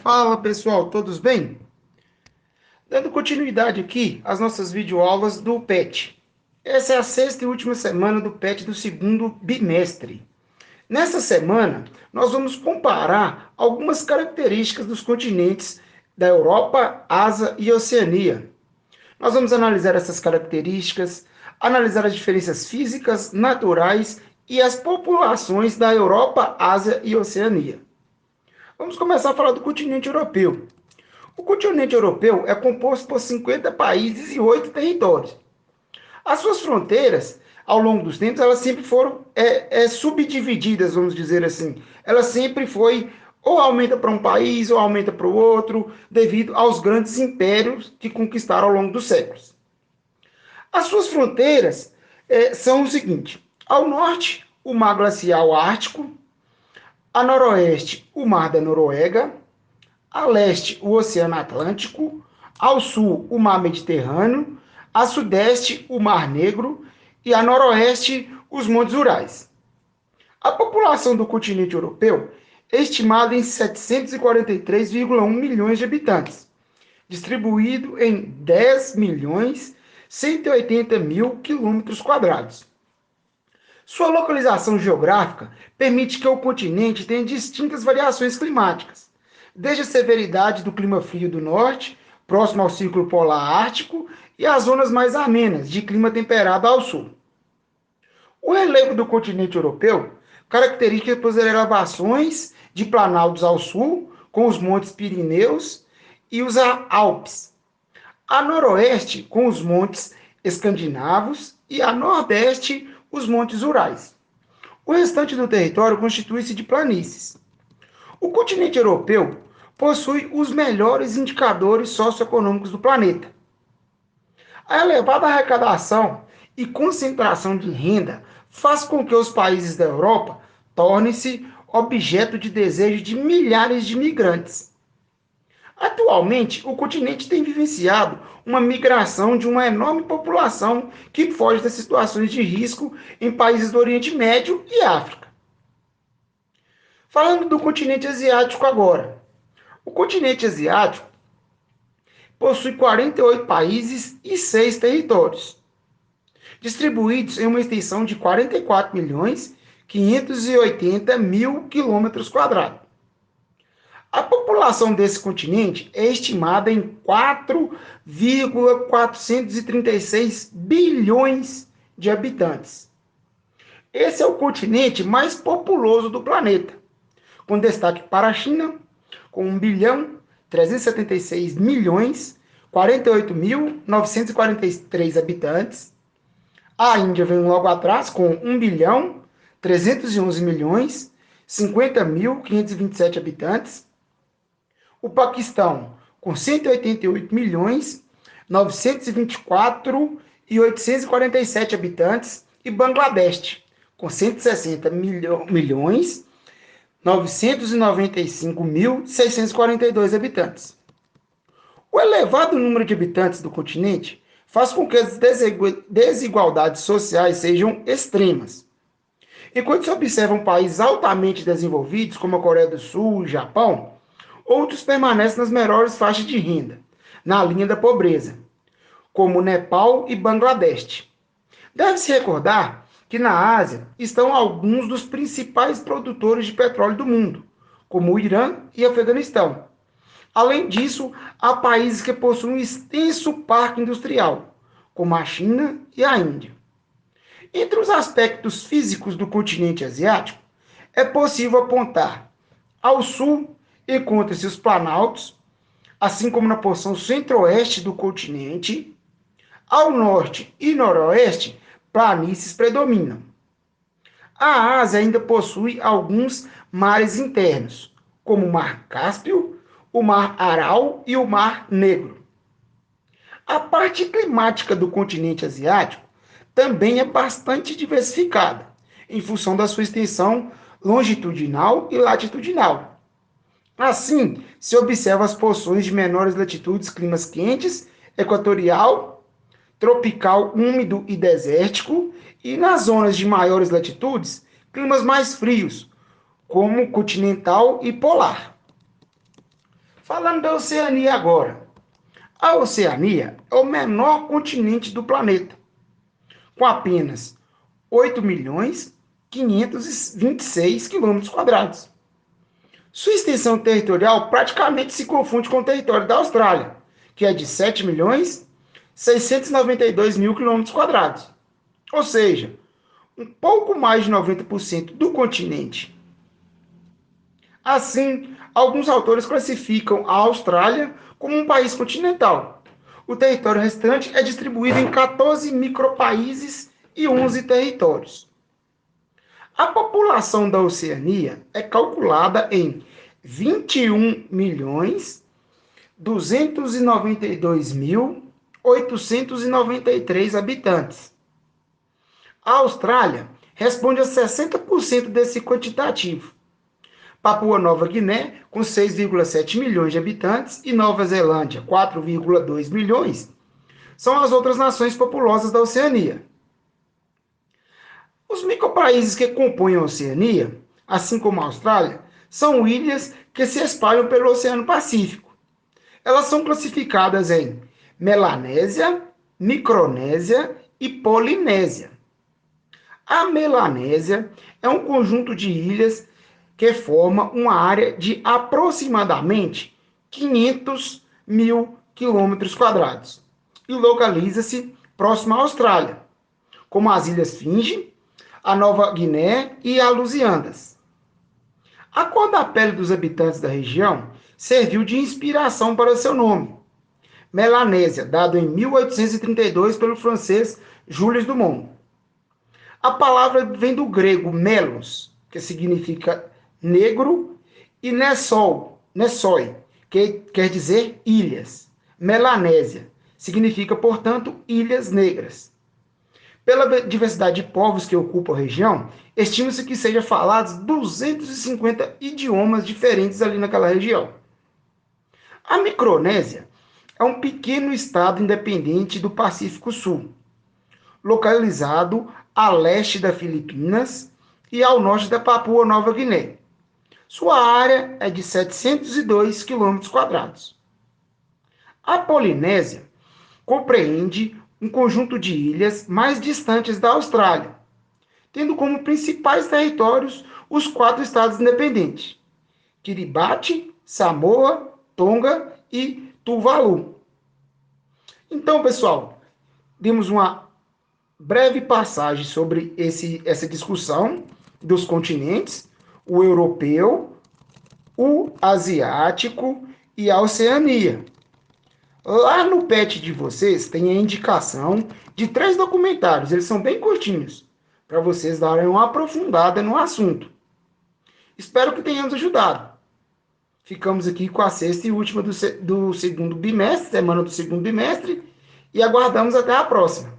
Fala pessoal, todos bem? Dando continuidade aqui às nossas videoaulas do PET. Essa é a sexta e última semana do PET do segundo bimestre. Nessa semana, nós vamos comparar algumas características dos continentes da Europa, Ásia e Oceania. Nós vamos analisar essas características, analisar as diferenças físicas, naturais e as populações da Europa, Ásia e Oceania. Vamos começar a falar do continente europeu. O continente europeu é composto por 50 países e 8 territórios. As suas fronteiras, ao longo dos tempos, elas sempre foram subdivididas, vamos dizer assim. Ela sempre foi ou aumenta para um país ou aumenta para o outro, devido aos grandes impérios que conquistaram ao longo dos séculos. As suas fronteiras são o seguinte: ao norte, o Mar Glacial Ártico, a noroeste, o Mar da Noruega, a leste, o Oceano Atlântico, ao sul, o Mar Mediterrâneo, a sudeste, o Mar Negro e a noroeste, os Montes Urais. A população do continente europeu é estimada em 743,1 milhões de habitantes, distribuído em 10 milhões 180 mil quilômetros quadrados. Sua localização geográfica permite que o continente tenha distintas variações climáticas, desde a severidade do clima frio do norte, próximo ao círculo polar ártico, e as zonas mais amenas, de clima temperado ao sul. O relevo do continente europeu caracteriza por elevações de planaltos ao sul, com os montes Pirineus e os Alpes. A noroeste, com os montes escandinavos, e a nordeste, os montes Urais. O restante do território constitui-se de planícies. O continente europeu possui os melhores indicadores socioeconômicos do planeta. A elevada arrecadação e concentração de renda faz com que os países da Europa tornem-se objeto de desejo de milhares de migrantes. Atualmente, o continente tem vivenciado uma migração de uma enorme população que foge das situações de risco em países do Oriente Médio e África. Falando do continente asiático agora. O continente asiático possui 48 países e 6 territórios, distribuídos em uma extensão de 44 milhões 580 mil quilômetros quadrados. A população desse continente é estimada em 4,436 bilhões de habitantes. Esse é o continente mais populoso do planeta, com destaque para a China, com 1 bilhão 376 milhões 48.943 habitantes. A Índia vem logo atrás com 1 bilhão 311 milhões 50.527 habitantes. O Paquistão com 188 milhões 924.847 habitantes e Bangladesh com 160 milhões 995.642 habitantes. O elevado número de habitantes do continente faz com que as desigualdades sociais sejam extremas. Enquanto se observam países altamente desenvolvidos, como a Coreia do Sul e o Japão, outros permanecem nas menores faixas de renda, na linha da pobreza, como Nepal e Bangladesh. Deve-se recordar que na Ásia estão alguns dos principais produtores de petróleo do mundo, como o Irã e o Afeganistão. Além disso, há países que possuem um extenso parque industrial, como a China e a Índia. Entre os aspectos físicos do continente asiático, é possível apontar: ao sul encontram-se os planaltos, assim como na porção centro-oeste do continente. Ao norte e noroeste, planícies predominam. A Ásia ainda possui alguns mares internos, como o Mar Cáspio, o Mar Aral e o Mar Negro. A parte climática do continente asiático também é bastante diversificada, em função da sua extensão longitudinal e latitudinal. Assim, se observa as porções de menores latitudes, climas quentes, equatorial, tropical, úmido e desértico, e nas zonas de maiores latitudes, climas mais frios, como continental e polar. Falando da Oceania agora. A Oceania é o menor continente do planeta, com apenas 8.526 quilômetros quadrados. Sua extensão territorial praticamente se confunde com o território da Austrália, que é de 7.692.000 quilômetros quadrados. Ou seja, um pouco mais de 90% do continente. Assim, alguns autores classificam a Austrália como um país continental. O território restante é distribuído em 14 micropaíses e 11 territórios. A população da Oceania é calculada em 21.292.893 habitantes. A Austrália responde a 60% desse quantitativo. Papua Nova Guiné, com 6,7 milhões de habitantes, e Nova Zelândia, 4,2 milhões, são as outras nações populosas da Oceania. Os micropaíses que compõem a Oceania, assim como a Austrália, são ilhas que se espalham pelo Oceano Pacífico. Elas são classificadas em Melanésia, Micronésia e Polinésia. A Melanésia é um conjunto de ilhas que forma uma área de aproximadamente 500 mil quilômetros quadrados e localiza-se próximo à Austrália, como as Ilhas Fiji, a Nova Guiné e a Lusíadas. A cor da pele dos habitantes da região serviu de inspiração para seu nome, Melanésia, dado em 1832 pelo francês Jules Dumont. A palavra vem do grego melos, que significa negro, e nessoi, que quer dizer ilhas. Melanésia significa, portanto, ilhas negras. Pela diversidade de povos que ocupam a região, estima-se que sejam falados 250 idiomas diferentes ali naquela região. A Micronésia é um pequeno estado independente do Pacífico Sul, localizado a leste das Filipinas e ao norte da Papua Nova Guiné. Sua área é de 702 quilômetros quadrados. A Polinésia compreende um conjunto de ilhas mais distantes da Austrália, tendo como principais territórios os 4 estados independentes: Kiribati, Samoa, Tonga e Tuvalu. Então, pessoal, demos uma breve passagem sobre essa discussão dos continentes, o europeu, o asiático e a Oceania. Lá no PET de vocês tem a indicação de 3 documentários, eles são bem curtinhos, para vocês darem uma aprofundada no assunto. Espero que tenhamos ajudado. Ficamos aqui com a sexta e última do segundo bimestre, semana do segundo bimestre, e aguardamos até a próxima.